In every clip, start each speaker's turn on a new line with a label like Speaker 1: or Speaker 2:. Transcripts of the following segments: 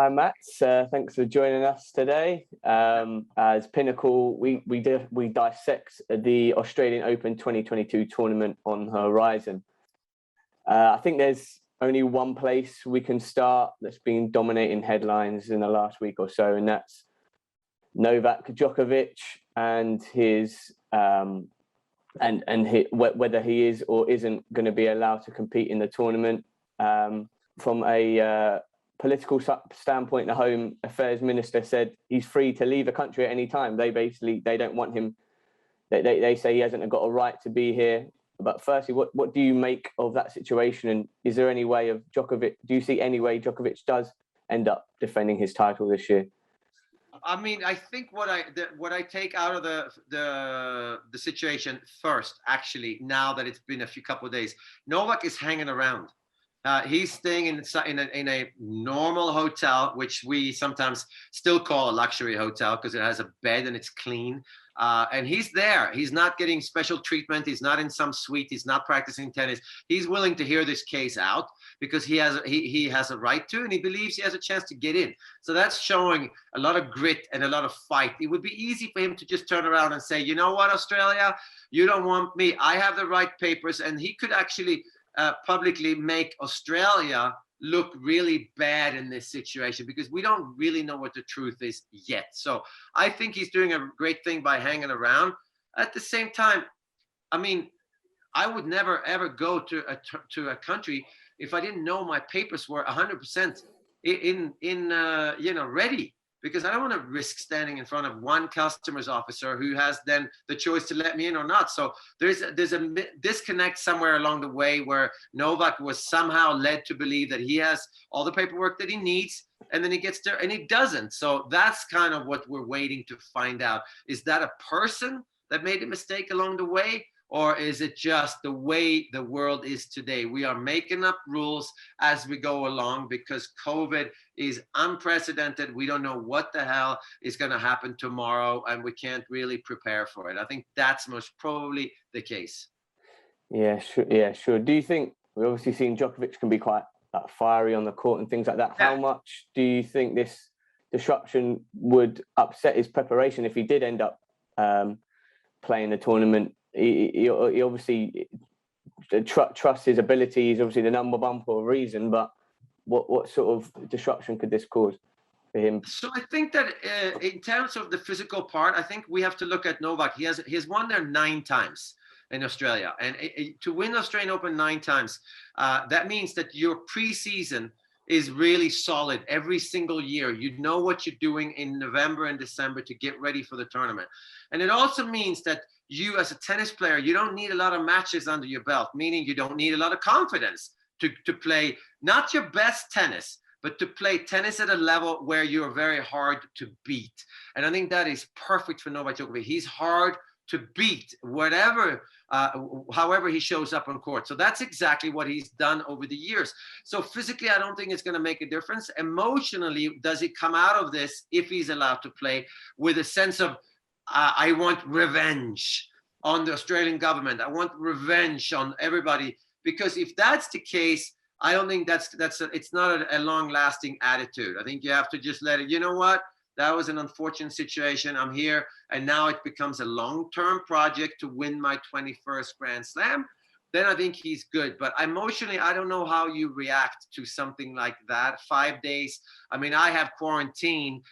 Speaker 1: Hi, Mats. Thanks for joining us today. As Pinnacle, we dissect the Australian Open 2022 tournament on the horizon. I think there's only one place we can start that's been dominating headlines in the last week or so, and that's Novak Djokovic and his whether he is or isn't going to be allowed to compete in the tournament. From a political standpoint, the Home Affairs Minister said he's free to leave the country at any time. They don't want him. They say he hasn't got a right to be here. But firstly, what do you make of that situation? And is there any way of Djokovic? Do you see any way Djokovic does end up defending his title this year?
Speaker 2: I mean, I think what I take out of the situation first, actually, now that it's been a couple of days, Novak is hanging around. He's staying in a normal hotel, which we sometimes still call a luxury hotel because it has a bed and it's clean. And he's there. He's not getting special treatment. He's not in some suite. He's not practicing tennis. He's willing to hear this case out because he has a right to, and he believes he has a chance to get in. So that's showing a lot of grit and a lot of fight. It would be easy for him to just turn around and say, you know what, Australia, you don't want me. I have the right papers. And he could actually publicly make Australia look really bad in this situation because we don't really know what the truth is yet. So I think he's doing a great thing by hanging around. At the same time, I mean, I would never ever go to a country if I didn't know my papers were 100% ready, because I don't want to risk standing in front of one customs officer who has then the choice to let me in or not. So there's a disconnect somewhere along the way where Novak was somehow led to believe that he has all the paperwork that he needs, and then he gets there and he doesn't. So that's kind of what we're waiting to find out. Is that a person that made a mistake along the way? Or is it just the way the world is today? We are making up rules as we go along because COVID is unprecedented. We don't know what the hell is going to happen tomorrow, and we can't really prepare for it. I think that's most probably the case.
Speaker 1: Yeah, sure. Yeah, sure. Do you think, we've obviously seen Djokovic can be quite fiery on the court and things like that.
Speaker 2: Yeah.
Speaker 1: How much do you think this disruption would upset his preparation if he did end up playing the tournament? He obviously trusts his ability. He's obviously the number one for a reason, but what sort of disruption could this cause for him?
Speaker 2: So I think that in terms of the physical part, I think we have to look at Novak. He's won there 9 times in Australia, and to win the Australian Open 9 times, that means that your preseason is really solid every single year. You know what you're doing in November and December to get ready for the tournament. And it also means that you as a tennis player, you don't need a lot of matches under your belt, meaning you don't need a lot of confidence to play not your best tennis, but to play tennis at a level where you're very hard to beat. And I think that is perfect for Novak Djokovic. He's hard to beat however he shows up on court. So that's exactly what he's done over the years. So physically, I don't think it's going to make a difference. Emotionally, does he come out of this, if he's allowed to play, with a sense of, I want revenge on the Australian government. I want revenge on everybody. Because if that's the case, I don't think it's not a long-lasting attitude. I think you have to just let it, you know what? That was an unfortunate situation. I'm here. And now it becomes a long-term project to win my 21st Grand Slam. Then I think he's good. But emotionally, I don't know how you react to something like that. 5 days. I mean, I have quarantine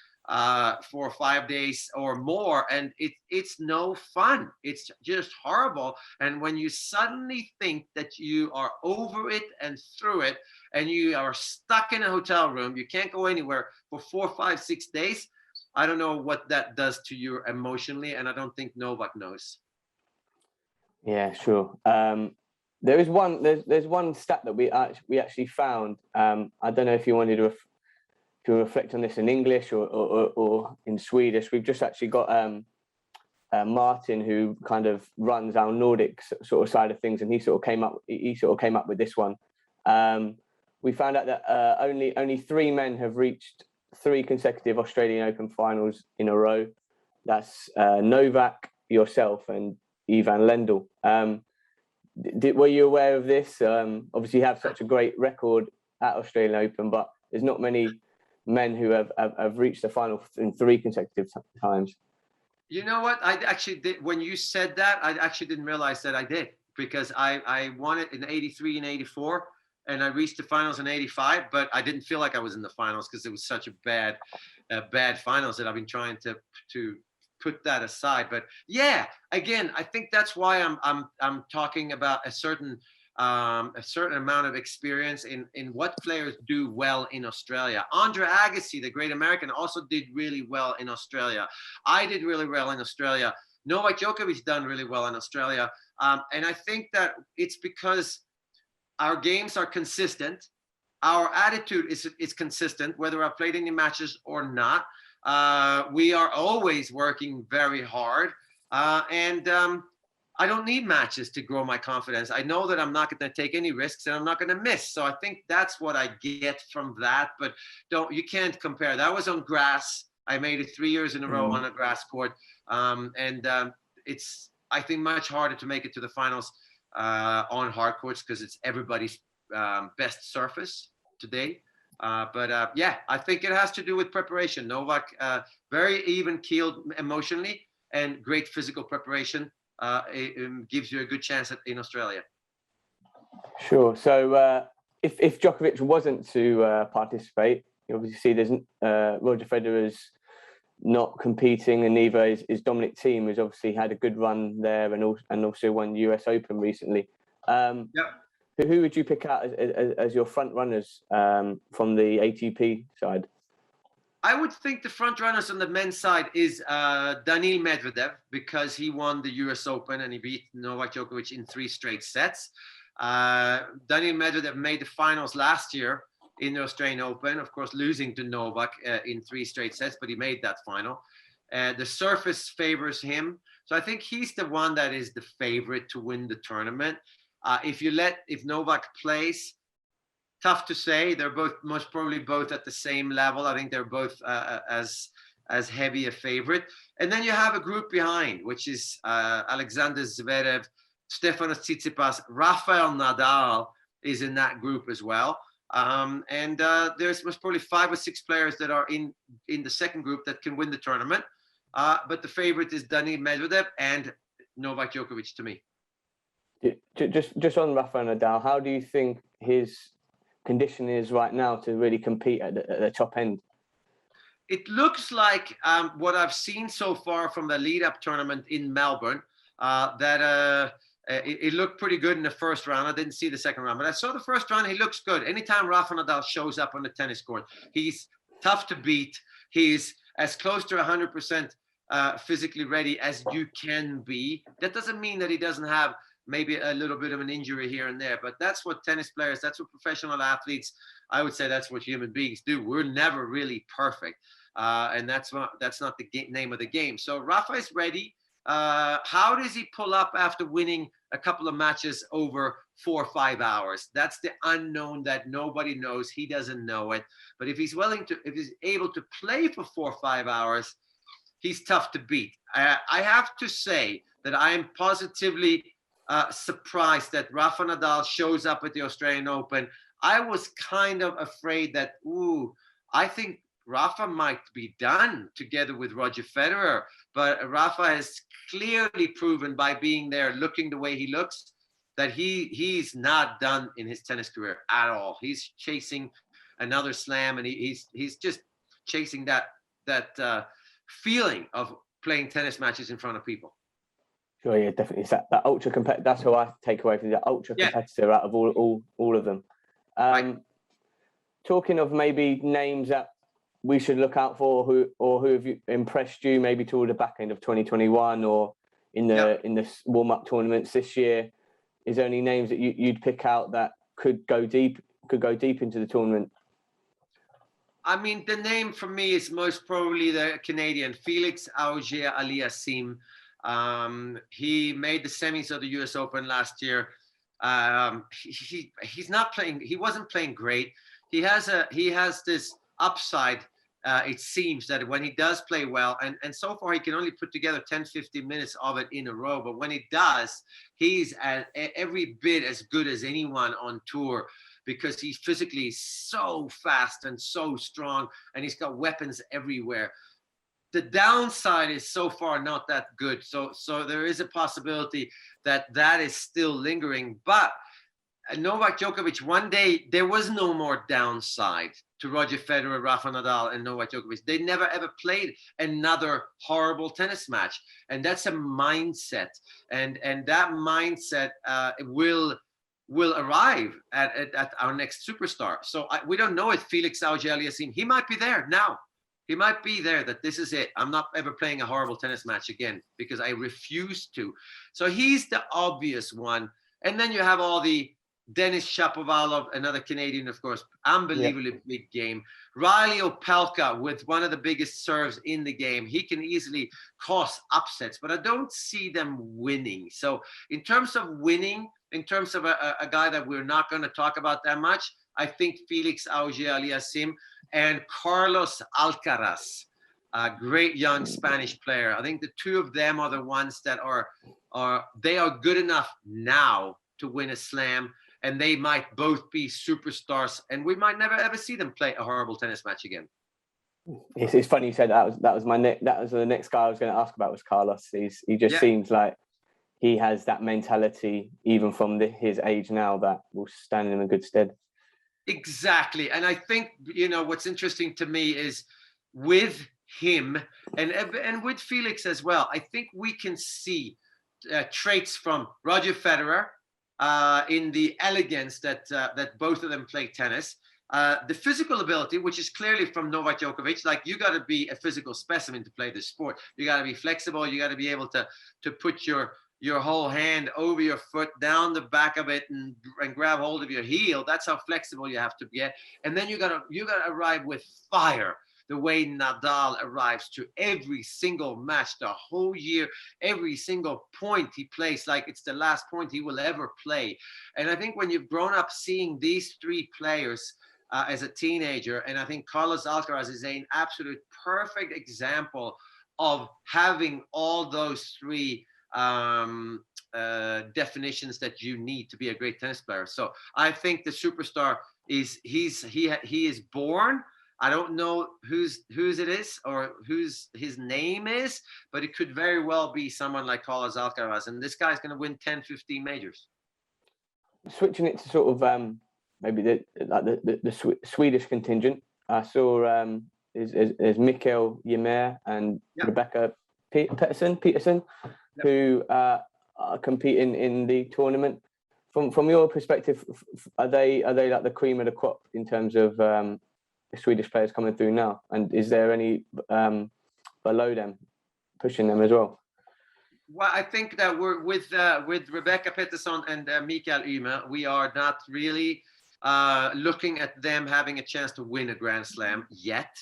Speaker 2: for 5 days or more, and it's no fun. It's just horrible. And when you suddenly think that you are over it and through it, and you are stuck in a hotel room, you can't go anywhere for 4, 5, 6 days, I don't know what that does to you emotionally, and I don't think Novak knows.
Speaker 1: Yeah, sure. There's one stat that we actually found. I don't know if you wanted to reflect on this in English or in Swedish. We've just actually got Martin, who kind of runs our Nordic sort of side of things, and he sort of came up with this one. We found out that only 3 men have reached 3 consecutive Australian Open finals in a row. That's Novak, yourself, and Ivan Lendl. Were you aware of this? Obviously, you have such a great record at Australian Open, but there's not many men who have reached the final in 3 consecutive times.
Speaker 2: You know what? I actually did. When you said that, I actually didn't realize that I did, because I won it in 83 and 84, and I reached the finals in 85, but I didn't feel like I was in the finals because it was such a bad finals that I've been trying to put that aside. But yeah, again, I think that's why I'm talking about a certain amount of experience in what players do well in Australia. Andre Agassi, the great American, also did really well in Australia. I did really well in Australia. Novak Djokovic done really well in Australia. And I think that it's because our games are consistent. Our attitude is consistent, whether I've played any matches or not. We are always working very hard. And I don't need matches to grow my confidence. I know that I'm not going to take any risks and I'm not going to miss. So I think that's what I get from that. But you can't compare. That was on grass. I made it 3 years in a row on a grass court. It's, I think, much harder to make it to the finals on hard courts because it's everybody's best surface today. Yeah, I think it has to do with preparation. Novak, very even-keeled emotionally and great physical preparation. It gives you a good chance in Australia.
Speaker 1: Sure. So if Djokovic wasn't to participate, you obviously see there's Roger Federer's not competing, and neither is Dominic Thiem, who's obviously had a good run there and also won US Open recently. Who would you pick out as your front runners from the ATP side?
Speaker 2: I would think the front runners on the men's side is Daniil Medvedev, because he won the US Open and he beat Novak Djokovic in 3 straight sets. Daniil Medvedev made the finals last year in the Australian Open, of course, losing to Novak in 3 straight sets, but he made that final. The surface favors him. So I think he's the one that is the favorite to win the tournament. If Novak plays, tough to say. They're both most probably both at the same level. I think they're both as heavy a favorite. And then you have a group behind, which is Alexander Zverev, Stefanos Tsitsipas, Rafael Nadal is in that group as well. There's most probably 5 or 6 players that are in the second group that can win the tournament. But the favorite is Daniil Medvedev and Novak Djokovic to me.
Speaker 1: Just on Rafael Nadal, how do you think his condition is right now to really compete at the top end?
Speaker 2: It looks like what I've seen so far from the lead-up tournament in Melbourne, that it looked pretty good in the first round. I didn't see the second round, but I saw the first round. He looks good. Anytime Rafa Nadal shows up on the tennis court, he's tough to beat. He's as close to 100% physically ready as you can be. That doesn't mean that he doesn't have maybe a little bit of an injury here and there, but that's what tennis players, that's what professional athletes, I would say that's what human beings do. We're never really perfect. And that's not the name of the game. So Rafa is ready. How does he pull up after winning a couple of matches over 4 or 5 hours? That's the unknown that nobody knows. He doesn't know it. But if he's able to play for 4 or 5 hours, he's tough to beat. I have to say that I am positively surprised that Rafa Nadal shows up at the Australian Open. I was kind of afraid that, I think Rafa might be done together with Roger Federer, but Rafa has clearly proven by being there, looking the way he looks, that he's not done in his tennis career at all. He's chasing another slam, and he's just chasing that feeling of playing tennis matches in front of people.
Speaker 1: Sure, yeah, definitely. It's that ultra competitive. That's who I take away from the ultra competitor out of all of them.
Speaker 2: Right.
Speaker 1: Talking of maybe names that we should look out for, who have impressed you maybe toward the back end of 2021 or in the warm-up tournaments this year? Is there any names that you'd pick out that could go deep into the tournament?
Speaker 2: I mean, the name for me is most probably the Canadian Felix Auger-Aliassime. He made the semis of the US Open last year. He's not playing. He wasn't playing great. He has this upside. It seems that when he does play well, and so far he can only put together 10-15 minutes of it in a row. But when he does, he's every bit as good as anyone on tour. because he physically is so fast and so strong, and he's got weapons everywhere. The downside is so far not that good. So there is a possibility that is still lingering. But Novak Djokovic, one day there was no more downside to Roger Federer, Rafa Nadal, and Novak Djokovic. They never ever played another horrible tennis match, and that's a mindset, and that mindset will arrive at our next superstar. So we don't know if Felix Auger-Aliassime, he might be there now. He might be there, that this is it. I'm not ever playing a horrible tennis match again because I refuse to. So he's the obvious one. And then you have all the Denis Shapovalov, another Canadian, of course, unbelievably big game. Riley Opelka with one of the biggest serves in the game. He can easily cause upsets, but I don't see them winning. So in terms of winning, in terms of a guy that we're not going to talk about that much, I think Felix Auger-Aliassime and Carlos Alcaraz, a great young Spanish player. I think the two of them are the ones that are good enough now to win a slam, and they might both be superstars, and we might never ever see them play a horrible tennis match again.
Speaker 1: It's funny you said that was the next guy I was going to ask about was Carlos. He just seems like he has that mentality, even from his age now, that will stand him in good stead.
Speaker 2: Exactly. And I think, what's interesting to me is with him and with Felix as well, I think we can see traits from Roger Federer in the elegance that both of them play tennis. The physical ability, which is clearly from Novak Djokovic. Like, you got to be a physical specimen to play this sport. You got to be flexible. You got to be able to put your whole hand over your foot, down the back of it, and grab hold of your heel. That's how flexible you have to get. And then you gotta arrive with fire, the way Nadal arrives to every single match, the whole year, every single point he plays like it's the last point he will ever play. And I think when you've grown up seeing these three players as a teenager, and I think Carlos Alcaraz is an absolute perfect example of having all those three definitions that you need to be a great tennis player. So I think the superstar he is born. I don't know whose it is or whose his name is, but it could very well be someone like Carlos Alcaraz, and this guy's going to win 10, 15 majors.
Speaker 1: Switching it to sort of maybe the Swedish contingent, I saw is Mikael Ymer and Rebecca Peterson, who are competing in the tournament. From your perspective, are they like the cream of the crop in terms of the Swedish players coming through now? And is there any below them pushing them as well?
Speaker 2: Well, I think that we're with Rebecca Peterson and Mikael Ymer, we are not really looking at them having a chance to win a Grand Slam yet.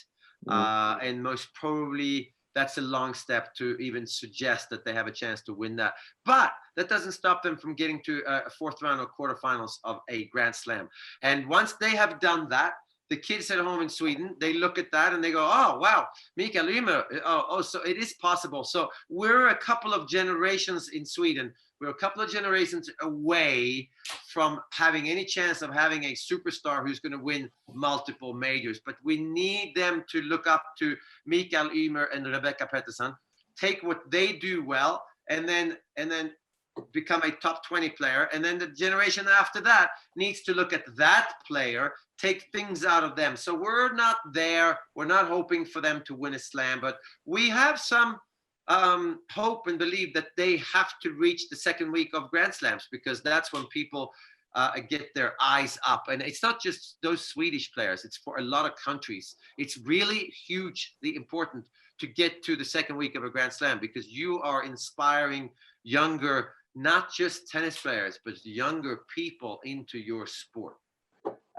Speaker 2: And most probably that's a long step to even suggest that they have a chance to win that. But that doesn't stop them from getting to a fourth round or quarterfinals of a Grand Slam. And once they have done that, the kids at home in Sweden, they look at that and they go, oh, wow, Mikael Ymer, so it is possible. So we're a couple of generations in Sweden. We're a couple of generations away from having any chance of having a superstar who's going to win multiple majors. But we need them to look up to Mikael Ymer and Rebecca Peterson, take what they do well, and then become a top 20 player. And then the generation after that needs to look at that player, take things out of them. So we're not there. We're not hoping for them to win a slam, but we have some hope and believe that they have to reach the second week of Grand Slams, because that's when people get their eyes up. And it's not just those Swedish players, it's for a lot of countries. It's really hugely important to get to the second week of a Grand Slam, because you are inspiring younger, not just tennis players, but younger people into your sport.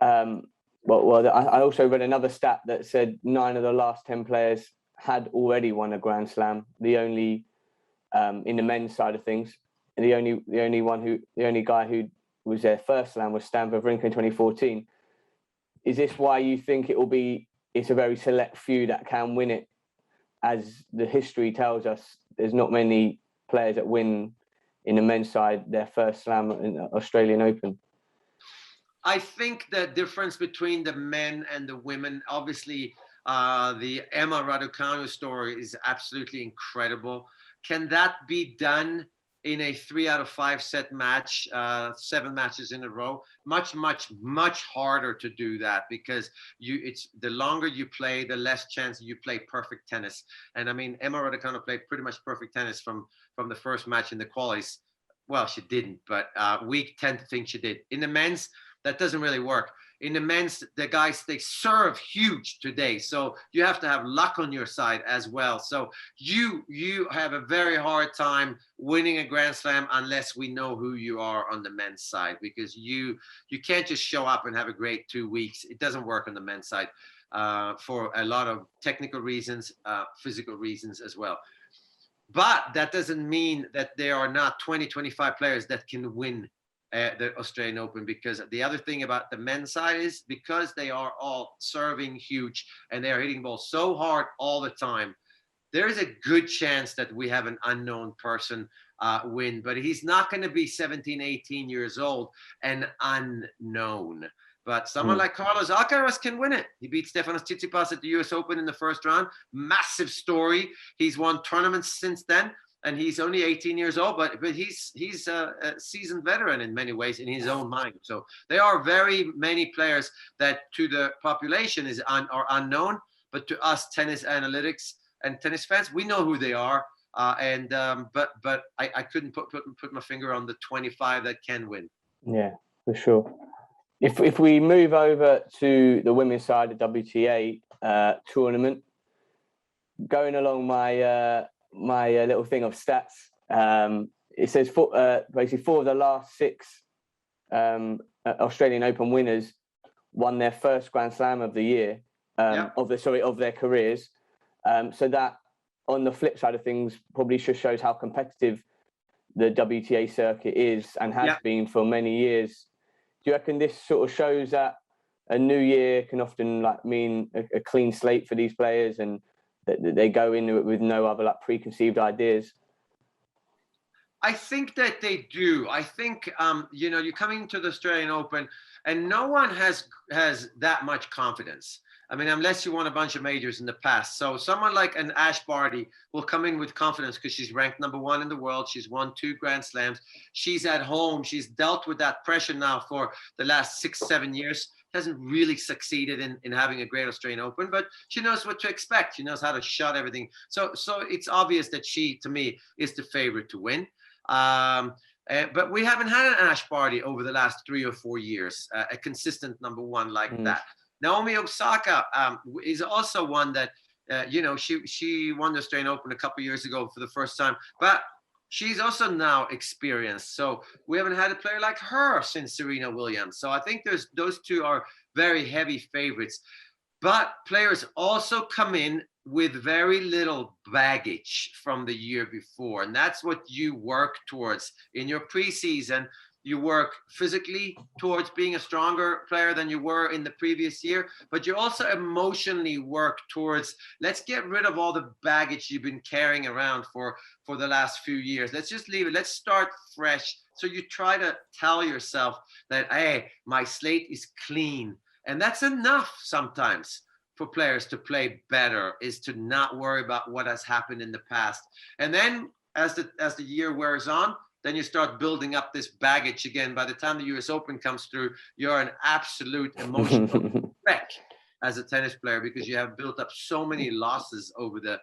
Speaker 1: Well, I also read another stat that said 9 of the last 10 players had already won a Grand Slam. The only in the men's side of things, the only guy who was their first slam was Stan Wawrinka in 2014. Is this why you think it's a very select few that can win it? As the history tells us, there's not many players that win in the men's side their first slam in the Australian Open.
Speaker 2: I think the difference between the men and the women, obviously, the Emma Raducanu story is absolutely incredible. Can that be done in a 3 out of 5 set match, 7 matches in a row? Much, much, much harder to do that, because it's the longer you play, the less chance you play perfect tennis. And I mean, Emma Raducanu played pretty much perfect tennis from the first match in the qualies. Well, she didn't, but we tend to think she did. In the men's, that doesn't really work. In the men's, the guys, they serve huge today. So you have to have luck on your side as well. So you have a very hard time winning a Grand Slam unless we know who you are on the men's side, because you can't just show up and have a great 2 weeks. It doesn't work on the men's side for a lot of technical reasons, physical reasons as well. But that doesn't mean that there are not 20, 25 players that can win the Australian Open, because the other thing about the men's side is because they are all serving huge and they are hitting balls so hard all the time, there is a good chance that we have an unknown person win, but he's not going to be 17, 18 years old and unknown. But someone like Carlos Alcaraz can win it. He beat Stefanos Tsitsipas at the US Open in the first round. Massive story. He's won tournaments since then. And he's only 18 years old, but he's a seasoned veteran in many ways in his own mind. So there are very many players that to the population are unknown, but to us tennis analytics and tennis fans, we know who they are. But I couldn't put my finger on the 25 that can win.
Speaker 1: Yeah, for sure. If we move over to the women's side of WTA tournament, going along my little thing of stats, it says basically 4 of the last 6 Australian Open winners won their first Grand Slam of the year, of their careers. So that, on the flip side of things, probably just shows how competitive the WTA circuit is and has been for many years. Do you reckon this sort of shows that a new year can often mean a clean slate for these players, and that they go into it with no other preconceived ideas?
Speaker 2: I think that they do. I think you're coming into the Australian Open and no one has that much confidence. I mean, unless you won a bunch of majors in the past. So someone like an Ash Barty will come in with confidence because she's ranked #1 in the world. She's won 2 Grand Slams. She's at home. She's dealt with that pressure now for the last 6-7 years. Hasn't really succeeded in having a great Australian Open, but she knows what to expect. She knows how to shut everything. So it's obvious that she, to me, is the favorite to win. But we haven't had an Ash Barty over the last 3 or 4 years, a consistent #1 like that. Naomi Osaka is also one that, she won the Australian Open a couple of years ago for the first time, but she's also now experienced. So we haven't had a player like her since Serena Williams. So I think those two are very heavy favorites. But players also come in with very little baggage from the year before. And that's what you work towards in your preseason. You work physically towards being a stronger player than you were in the previous year, but you also emotionally work towards, let's get rid of all the baggage you've been carrying around for the last few years. Let's just leave it. Let's start fresh. So you try to tell yourself that, hey, my slate is clean. And that's enough sometimes for players to play better, is to not worry about what has happened in the past. And then as the year wears on, then you start building up this baggage again. By the time the US Open comes through, you're an absolute emotional wreck as a tennis player, because you have built up so many losses over the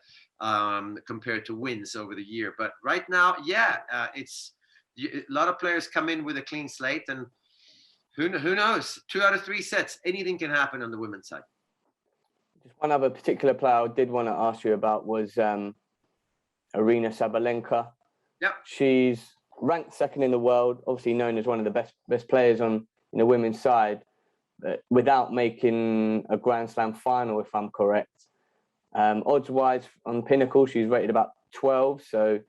Speaker 2: compared to wins over the year. But right now, it's a lot of players come in with a clean slate, and who knows? 2 out of 3 sets, anything can happen on the women's side.
Speaker 1: Just one other particular player I did want to ask you about was Aryna Sabalenka.
Speaker 2: Yeah,
Speaker 1: she's ranked 2nd in the world, obviously known as one of the best players on the women's side, but without making a Grand Slam final, if I'm correct. Odds-wise on Pinnacle, she's rated about 12, so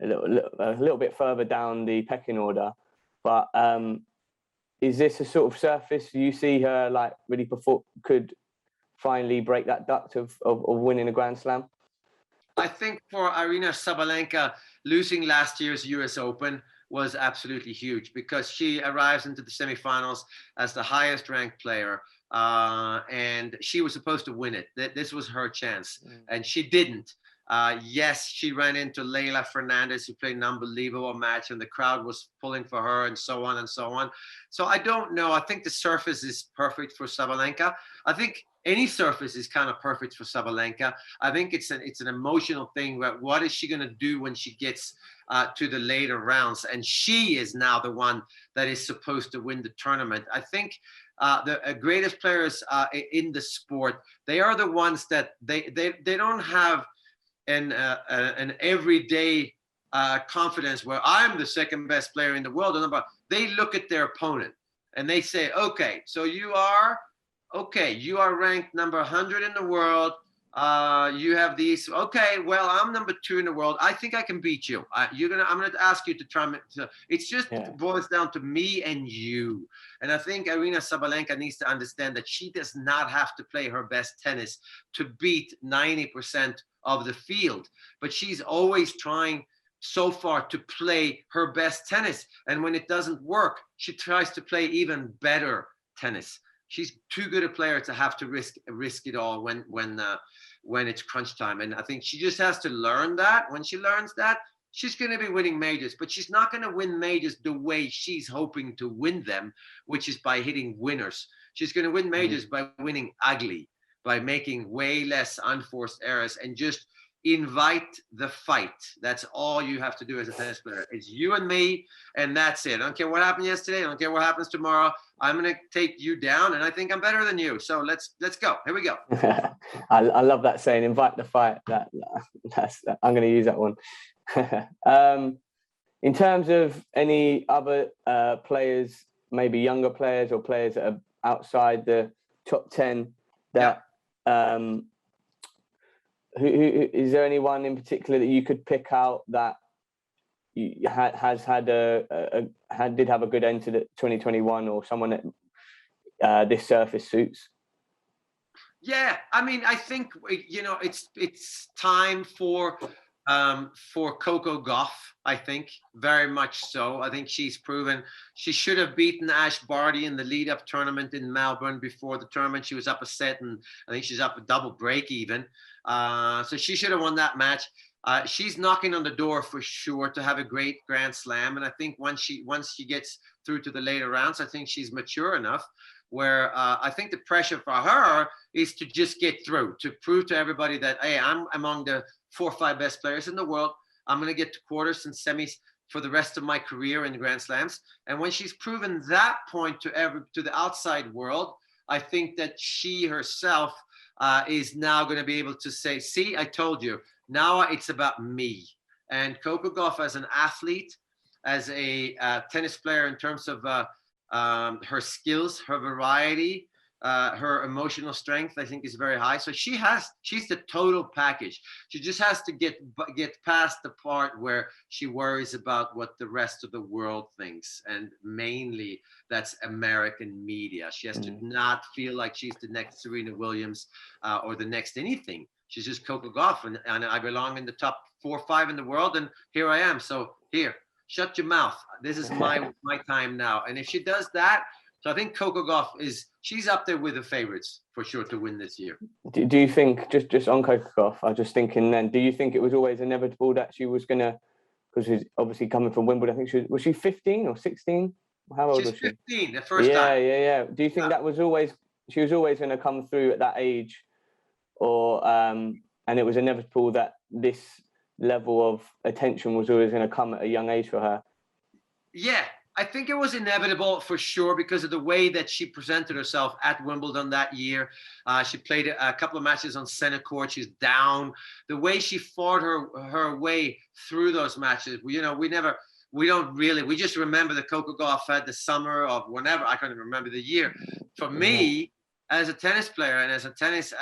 Speaker 1: a little bit further down the pecking order. But is this a sort of surface you see her really could finally break that duct of winning a Grand Slam?
Speaker 2: I think for Aryna Sabalenka, losing last year's US Open was absolutely huge, because she arrives into the semifinals as the highest ranked player, and she was supposed to win it. This was her chance, and she didn't. Yes, she ran into Leylah Fernandez, who played an unbelievable match, and the crowd was pulling for her, and so on and so on. So I don't know. I think the surface is perfect for Sabalenka. I think any surface is kind of perfect for Sabalenka. I think it's an emotional thing. But what is she going to do when she gets to the later rounds? And she is now the one that is supposed to win the tournament. I think the greatest players in the sport, they are the ones that they don't have an everyday confidence where I'm the second best player in the world. They look at their opponent and they say, okay, so you are ranked number 100 in the world. You have these. Okay, well, I'm number 2 in the world. I think I can beat you. I'm gonna ask you to try. It's just boils down to me and you. And I think Aryna Sabalenka needs to understand that she does not have to play her best tennis to beat 90% of the field, but she's always trying so far to play her best tennis. And when it doesn't work, she tries to play even better tennis. She's too good a player to have to risk it all when it's crunch time. And I think she just has to learn that. When she learns that, she's going to be winning majors, but she's not going to win majors the way she's hoping to win them, which is by hitting winners. She's going to win majors by winning ugly, by making way less unforced errors, and just invite the fight. That's all you have to do as a tennis player. It's you and me, and that's it. I don't care what happened yesterday. I don't care what happens tomorrow. I'm going to take you down, and I think I'm better than you. So let's go. Here we go.
Speaker 1: I love that saying, invite the fight. That's I'm going to use that one. In terms of any other players, maybe younger players or players that are outside the top 10 that who is there anyone in particular that you could pick out that did have a good end to the 2021, or someone that this surface suits?
Speaker 2: Yeah, I mean, I think it's time for Coco Gauff. I think very much so. I think she's proven she should have beaten Ash Barty in the lead-up tournament in Melbourne. Before the tournament, she was up a set, and I think she's up a double break even. So she should have won that match. She's knocking on the door for sure to have a great Grand Slam. And I think once she gets through to the later rounds, I think she's mature enough where I think the pressure for her is to just get through, to prove to everybody that, hey, I'm among the 4 or 5 best players in the world. I'm going to get to quarters and semis for the rest of my career in the Grand Slams. And when she's proven that point to the outside world, I think that she herself is now going to be able to say, see, I told you, now it's about me. And Coco Gauff, as an athlete, as a tennis player, in terms of her skills, her variety, her emotional strength, I think, is very high. So she's the total package. She just has to get past the part where she worries about what the rest of the world thinks, and mainly that's American media. She has to not feel like she's the next Serena Williams or the next anything. She's just Coco Gauff, and I belong in the top 4 or 5 in the world, and here I am. So here, shut your mouth. This is my time now. And if she does that, so I think Coco Gauff she's up there with the favorites for sure to win this year.
Speaker 1: Do you think, just on Coco Gauff, I was just thinking then, do you think it was always inevitable that she was going to, because she's obviously coming from Wimbledon, I think was she 15 or 16? How old was she?
Speaker 2: 15 the first time.
Speaker 1: Yeah. Do you think that was she was always going to come through at that age, or and it was inevitable that this level of attention was always going to come at a young age for her?
Speaker 2: Yeah, I think it was inevitable for sure because of the way that she presented herself at Wimbledon that year. She played a couple of matches on center court. She's down. The way she fought her way through those matches, we just remember the Coco Gauff had the summer of whenever. I can't even remember the year. For me, as a tennis player and as a tennis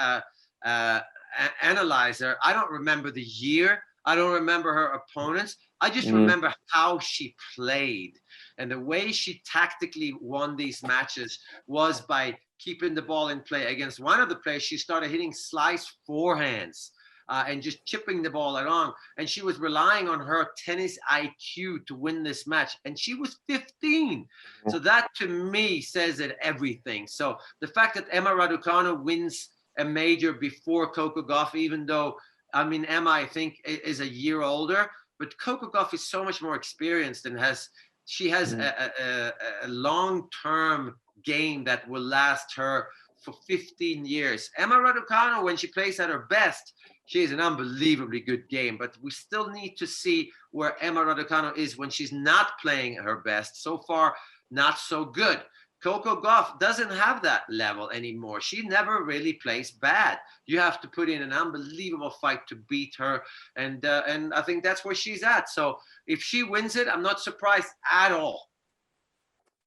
Speaker 2: analyzer, I don't remember the year. I don't remember her opponents. I just remember how she played. And the way she tactically won these matches was by keeping the ball in play. Against one of the players, she started hitting slice forehands. and just chipping the ball along. And she was relying on her tennis IQ to win this match. And she was 15. So that to me says it everything. So the fact that Emma Raducanu wins a major before Coco Gauff, even though, I mean, Emma, I think, is a year older, but Coco Gauff is so much more experienced and has a long-term game that will last her for 15 years. Emma Raducanu, when she plays at her best, she is an unbelievably good game, but we still need to see where Emma Raducanu is when she's not playing her best. So far, not so good. Coco Gauff doesn't have that level anymore. She never really plays bad. You have to put in an unbelievable fight to beat her, and I think that's where she's at. So if she wins it, I'm not surprised at all.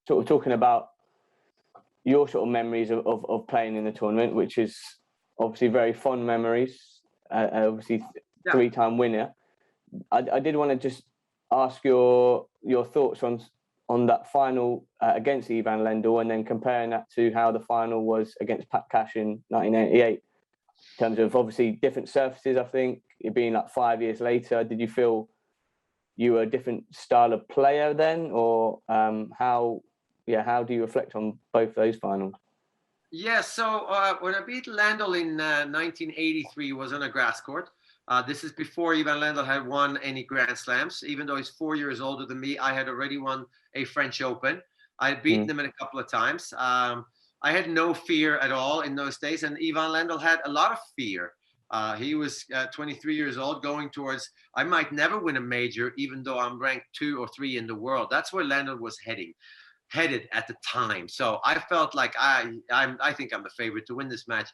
Speaker 1: Sort of talking about your sort of memories of playing in the tournament, which is obviously very fond memories, obviously three-time winner. I did want to just ask your thoughts on that final against Ivan Lendl, and then comparing that to how the final was against Pat Cash in 1988, in terms of obviously different surfaces. I think it being like 5 years later, did you feel you were a different style of player then, or how do you reflect on both those finals?
Speaker 2: Yeah, so when I beat Lendl in 1983, was on a grass court. This is before Ivan Lendl had won any Grand Slams. Even though he's 4 years older than me, I had already won a French Open. I had beaten him in a couple of times. I had no fear at all in those days, and Ivan Lendl had a lot of fear. He was 23 years old, going towards, I might never win a major, even though I'm ranked 2 or 3 in the world. That's where Lendl was headed at the time. So I felt like I think I'm the favorite to win this match.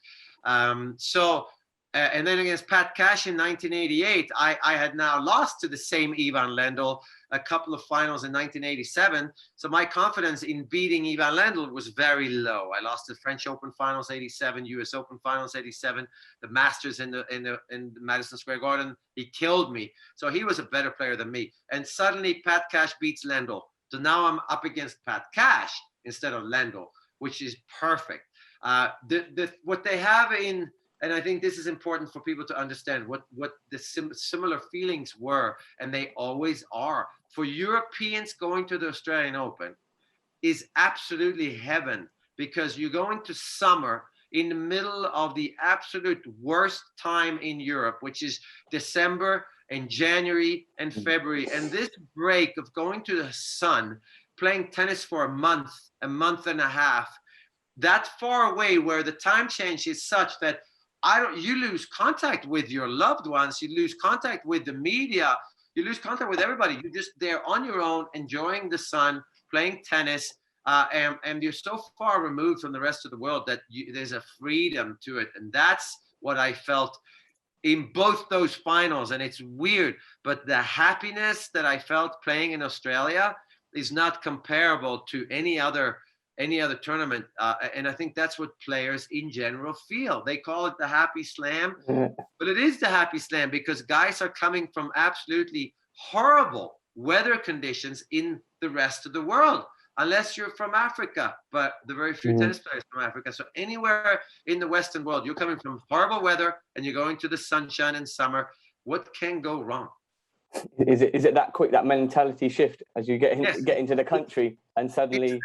Speaker 2: And then against Pat Cash in 1988, I had now lost to the same Ivan Lendl a couple of finals in 1987. So my confidence in beating Ivan Lendl was very low. I lost the French Open finals 87, US Open finals 87, the Masters in the Madison Square Garden. He killed me. So he was a better player than me. And suddenly Pat Cash beats Lendl. So now I'm up against Pat Cash instead of Lendl, which is perfect. What they have in, and I think this is important for people to understand what the similar feelings were, and they always are. For Europeans, going to the Australian Open is absolutely heaven, because you go into summer in the middle of the absolute worst time in Europe, which is December and January and February. And this break of going to the sun, playing tennis for a month and a half, that far away, where the time change is such that you lose contact with your loved ones, you lose contact with the media, you lose contact with everybody. You're just there on your own, enjoying the sun, playing tennis, and you're so far removed from the rest of the world that there's a freedom to it. And that's what I felt in both those finals. And it's weird, but the happiness that I felt playing in Australia is not comparable to any other tournament. And I think that's what players in general feel. They call it the happy slam, but it is the happy slam because guys are coming from absolutely horrible weather conditions in the rest of the world, unless you're from Africa, but the very few tennis players from Africa. So anywhere in the Western world, you're coming from horrible weather and you're going to the sunshine in summer. What can go wrong?
Speaker 1: Is it that quick, that mentality shift as you get into the country and suddenly?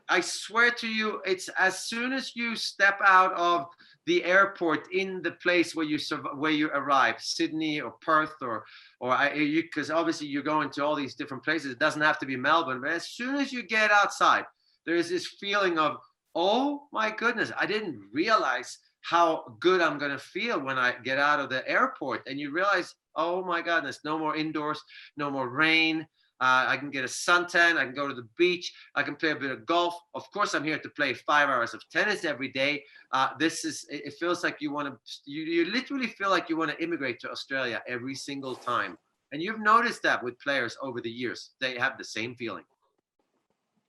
Speaker 2: I swear to you, it's as soon as you step out of the airport in the place where you arrive, Sydney or Perth because obviously you're going to all these different places. It doesn't have to be Melbourne, but as soon as you get outside, there's this feeling of, oh my goodness, I didn't realize how good I'm going to feel when I get out of the airport. And you realize, oh my goodness, no more indoors, no more rain. I can get a suntan. I can go to the beach. I can play a bit of golf. Of course, I'm here to play 5 hours of tennis every day. It feels like you literally feel like you want to immigrate to Australia every single time. And you've noticed that with players over the years. They have the same feeling.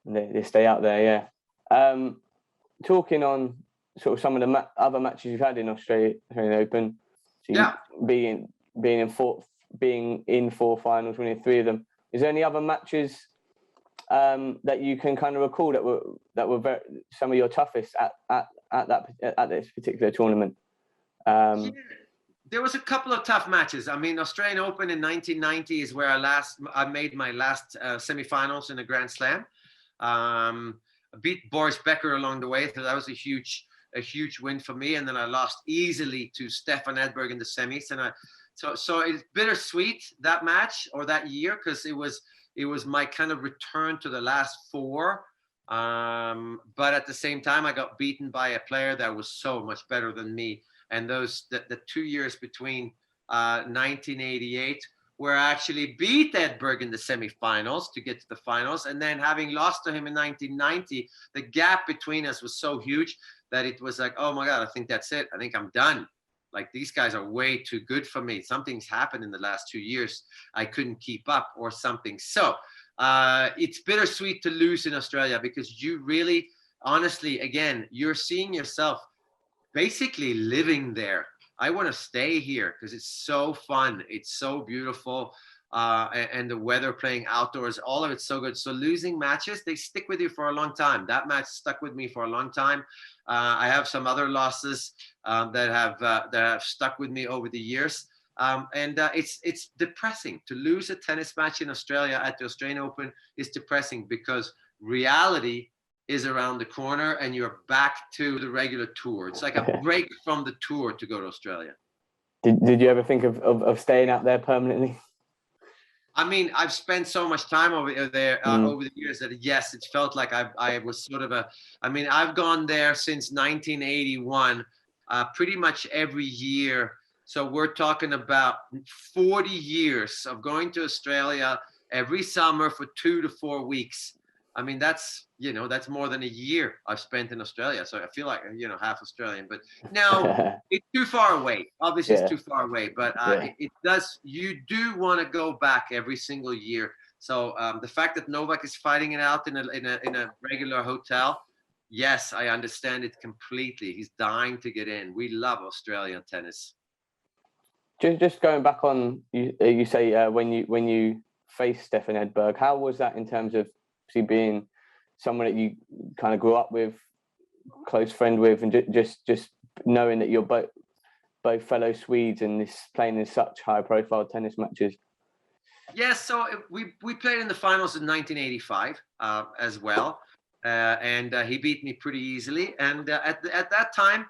Speaker 1: They stay out there, yeah. Talking on sort of some of the other matches you've had in Australian Open, so being in 4 finals, winning 3 of them. Is there any other matches that you can kind of recall that were some of your toughest at this particular tournament?
Speaker 2: There was a couple of tough matches. I mean, Australian Open in 1990 is where I made my last semifinals in a Grand Slam. I beat Boris Becker along the way, so that was a huge win for me. And then I lost easily to Stefan Edberg in the semis. And so it's bittersweet, that match or that year, because it was my kind of return to the last four. But at the same time, I got beaten by a player that was so much better than me. And the 2 years between 1988, where I actually beat Edberg in the semifinals to get to the finals. And then having lost to him in 1990, the gap between us was so huge that it was like, oh my God, I think that's it. I think I'm done. Like, these guys are way too good for me. Something's happened in the last 2 years. I couldn't keep up or something. So it's bittersweet to lose in Australia, because you really, honestly, again, you're seeing yourself basically living there. I want to stay here because it's so fun. It's so beautiful. And the weather, playing outdoors, all of it's so good. So losing matches, they stick with you for a long time. That match stuck with me for a long time. I have some other losses that have stuck with me over the years. And it's depressing to lose a tennis match in Australia at the Australian Open. Is depressing because reality is around the corner and you're back to the regular tour. It's like a break from the tour to go to Australia.
Speaker 1: Did you ever think of staying out there permanently?
Speaker 2: I mean, I've spent so much time over there over the years that yes, it felt like I was sort of I've gone there since 1981, pretty much every year. So we're talking about 40 years of going to Australia every summer for 2 to 4 weeks. I mean, that's more than a year I've spent in Australia. So I feel like, half Australian, but no, it's too far away. Obviously it's too far away, but you do want to go back every single year. So the fact that Novak is fighting it out in a regular hotel, yes, I understand it completely. He's dying to get in. We love Australian tennis.
Speaker 1: Just going back on, you say when you faced Stefan Edberg, how was that in terms of being someone that you kind of grew up with, close friend with, and just knowing that you're both fellow Swedes and playing in such high profile tennis matches?
Speaker 2: Yes, so we played in the finals in 1985 as well, and he beat me pretty easily. And at that time,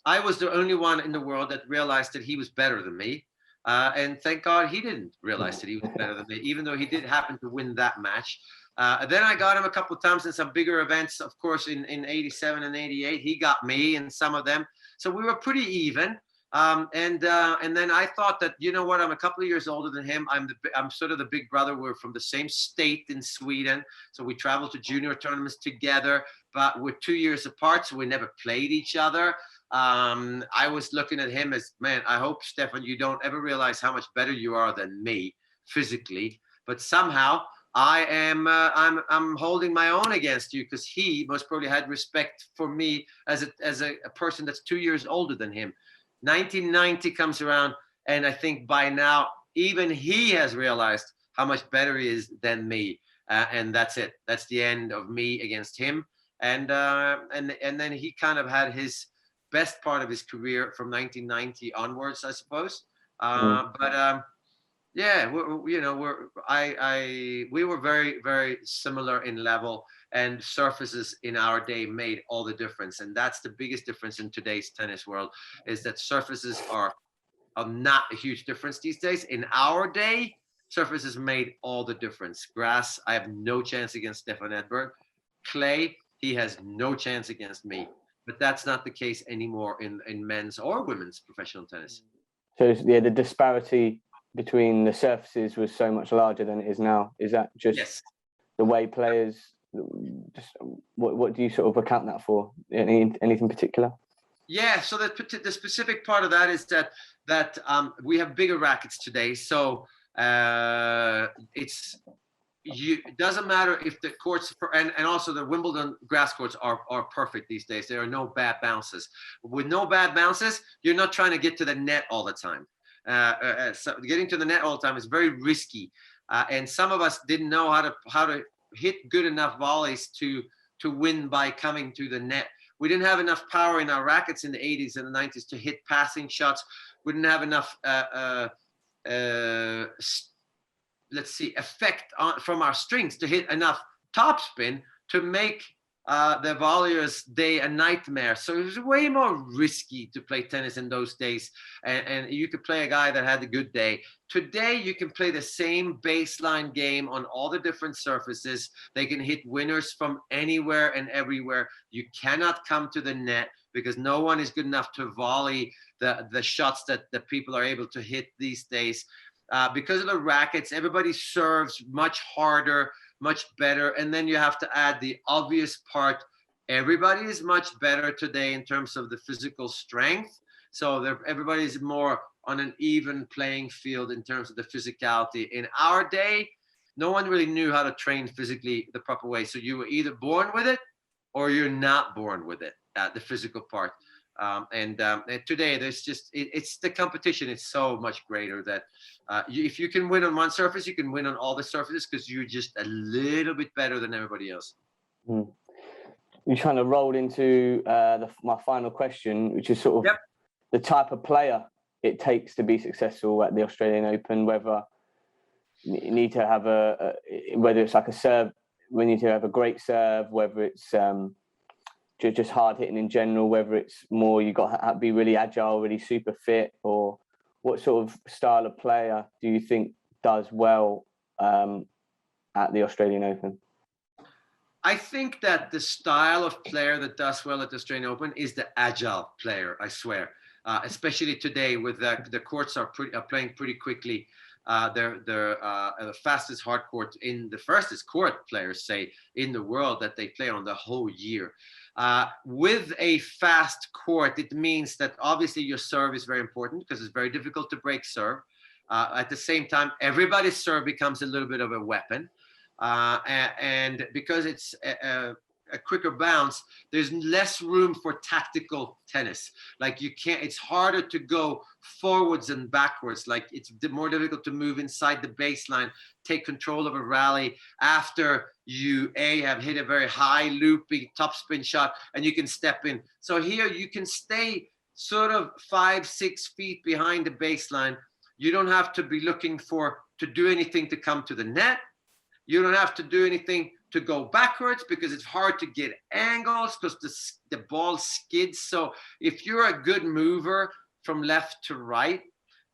Speaker 2: I was the only one in the world that realized that he was better than me. And thank God he didn't realize that he was better than me, even though he did happen to win that match. Then I got him a couple of times in some bigger events, of course, in 87 and 88. He got me in some of them. So we were pretty even. And then I thought that, you know what, I'm a couple of years older than him. I'm sort of the big brother. We're from the same state in Sweden. So we traveled to junior tournaments together, but we're 2 years apart. So we never played each other. I was looking at him as, man, I hope, Stefan, you don't ever realize how much better you are than me physically, but somehow I'm holding my own against you, because he most probably had respect for me as a person that's 2 years older than him. 1990 comes around, and I think by now even he has realized how much better he is than me, and that's it. That's the end of me against him. And then he kind of had his best part of his career from 1990 onwards, I suppose. But yeah, we were very, very similar in level, and surfaces in our day made all the difference. And that's the biggest difference in today's tennis world, is that surfaces are not a huge difference these days. In our day, surfaces made all the difference. Grass, I have no chance against Stefan Edberg. Clay, he has no chance against me. But that's not the case anymore in men's or women's professional tennis.
Speaker 1: So yeah, the disparity between the surfaces was so much larger than it is now. Is that just the way players? Just what do you sort of account that for? Anything particular?
Speaker 2: Yeah, so the specific part of that is that we have bigger rackets today. So it doesn't matter if the courts and also the Wimbledon grass courts are perfect these days. There are no bad bounces. With no bad bounces, you're not trying to get to the net all the time. So getting to the net all the time is very risky, and some of us didn't know how to hit good enough volleys to win by coming to the net. We didn't have enough power in our rackets in the 80s and the 90s to hit passing shots. We didn't have enough, effect from our strings to hit enough topspin to make the volleyer's day a nightmare. So it was way more risky to play tennis in those days. And you could play a guy that had a good day. Today, you can play the same baseline game on all the different surfaces. They can hit winners from anywhere and everywhere. You cannot come to the net because no one is good enough to volley the shots that the people are able to hit these days. Because of the rackets, everybody serves much harder, much better. And then you have to add the obvious part. Everybody is much better today in terms of the physical strength. So everybody's more on an even playing field in terms of the physicality. In our day, no one really knew how to train physically the proper way. So you were either born with it or you're not born with it, the physical part. And today there's just, it's the competition is so much greater that if you can win on one surface, you can win on all the surfaces because you're just a little bit better than everybody else.
Speaker 1: You kind of rolled into my final question, which is sort of the type of player it takes to be successful at the Australian Open, whether you need to have whether it's like a serve, we need to have a great serve, whether it's just hard hitting in general, whether it's more you got to be really agile, really super fit, or what sort of style of player do you think does well at the Australian Open?
Speaker 2: I think that the style of player that does well at the Australian Open is the agile player, I swear. Especially today with the courts are playing pretty quickly. They're the fastest hard court the fastest court players say in the world that they play on the whole year. With a fast court, it means that obviously your serve is very important because it's very difficult to break serve. At the same time, everybody's serve becomes a little bit of a weapon. And because it's a quicker bounce, there's less room for tactical tennis. Like it's harder to go forwards and backwards. Like it's more difficult to move inside the baseline, take control of a rally after you have hit a very high looping topspin shot and you can step in. So here you can stay sort of 5-6 feet behind the baseline. You don't have to be looking to do anything to come to the net. You don't have to do anything to go backwards because it's hard to get angles because the ball skids. So if you're a good mover from left to right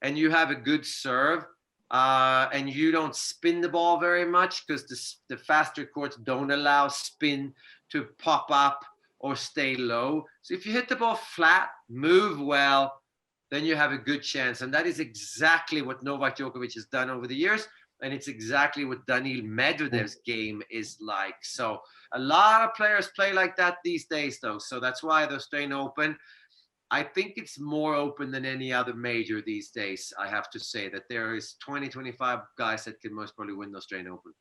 Speaker 2: and you have a good serve and you don't spin the ball very much because the faster courts don't allow spin to pop up or stay low. So if you hit the ball flat, move well, then you have a good chance. And that is exactly what Novak Djokovic has done over the years. And it's exactly what Daniil Medvedev's game is like. So a lot of players play like that these days, though. So that's why the Australian Open, I think it's more open than any other major these days. I have to say that there is 20, 25 guys that can most probably win the Australian Open.